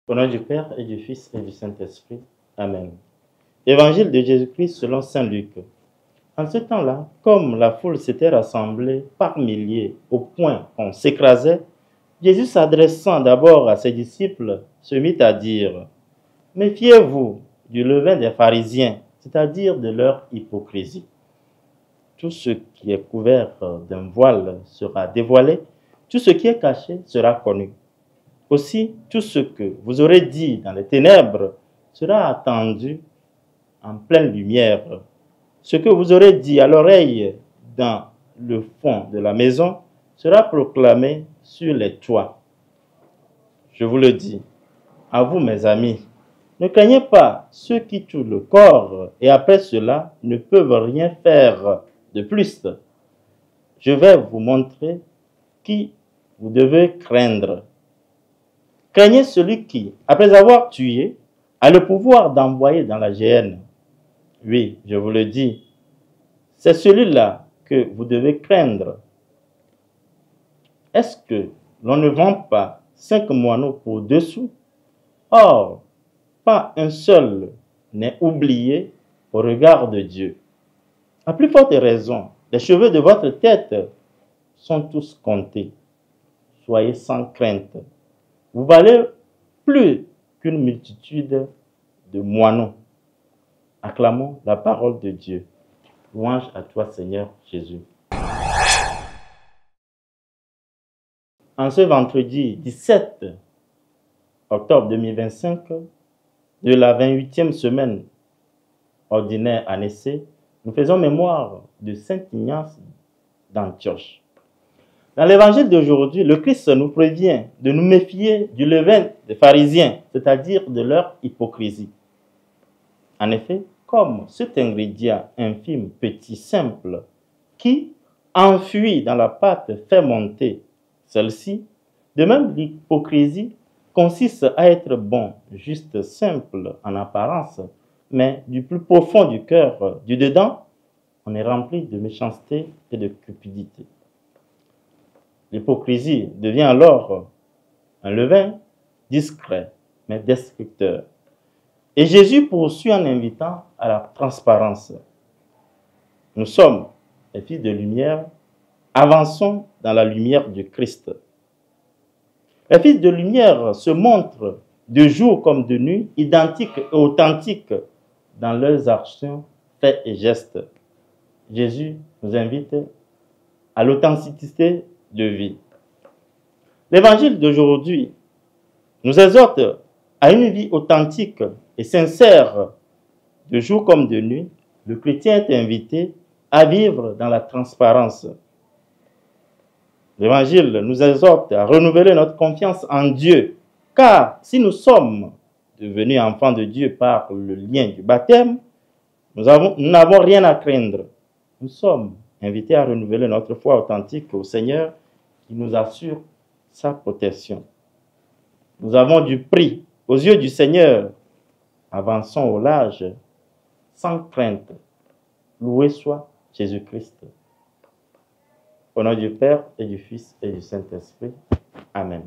Au nom du Père et du Fils et du Saint-Esprit. Amen. Évangile de Jésus-Christ selon saint Luc. En ce temps-là, comme la foule s'était rassemblée par milliers au point qu'on s'écrasait, Jésus s'adressant d'abord à ses disciples, se mit à dire : « Méfiez-vous du levain des pharisiens, c'est-à-dire de leur hypocrisie. Tout ce qui est couvert d'un voile sera dévoilé, tout ce qui est caché sera connu. Aussi, tout ce que vous aurez dit dans les ténèbres sera attendu en pleine lumière. Ce que vous aurez dit à l'oreille dans le fond de la maison sera proclamé sur les toits. Je vous le dis, à vous mes amis, ne craignez pas ceux qui tuent le corps et après cela ne peuvent rien faire de plus. Je vais vous montrer qui vous devez craindre. Craignez celui qui, après avoir tué, a le pouvoir d'envoyer dans la géhenne. Oui, je vous le dis, c'est celui-là que vous devez craindre. Est-ce que l'on ne vend pas 5 moineaux pour 2 sous? Or, pas un seul n'est oublié au regard de Dieu. À plus forte raison, les cheveux de votre tête sont tous comptés. Soyez sans crainte. Vous valez plus qu'une multitude de moineaux. Acclamons la parole de Dieu. Louange à toi, Seigneur Jésus. En ce vendredi 17 octobre 2025, de la 28e semaine ordinaire année C, nous faisons mémoire de Saint Ignace d'Antioche. Dans l'évangile d'aujourd'hui, le Christ nous prévient de nous méfier du levain des pharisiens, c'est-à-dire de leur hypocrisie. En effet, comme cet ingrédient infime, petit, simple, qui, enfui dans la pâte, fait monter celle-ci, de même l'hypocrisie consiste à être bon, juste, simple en apparence, mais du plus profond du cœur, du dedans, on est rempli de méchanceté et de cupidité. L'hypocrisie devient alors un levain discret, mais destructeur. Et Jésus poursuit en invitant à la transparence. Nous sommes les fils de lumière, avançons dans la lumière du Christ. Les fils de lumière se montrent de jour comme de nuit, identiques et authentiques dans leurs actions, faits et gestes. Jésus nous invite à l'authenticité de vie. L'évangile d'aujourd'hui nous exhorte à une vie authentique et sincère. De jour comme de nuit, le chrétien est invité à vivre dans la transparence. L'évangile nous exhorte à renouveler notre confiance en Dieu, car si nous sommes devenus enfants de Dieu par le lien du baptême, nous n'avons rien à craindre. Nous sommes invités à renouveler notre foi authentique au Seigneur qui nous assure sa protection. Nous avons du prix aux yeux du Seigneur. Avançons au large, sans crainte. Loué soit Jésus-Christ. Au nom du Père et du Fils et du Saint-Esprit. Amen.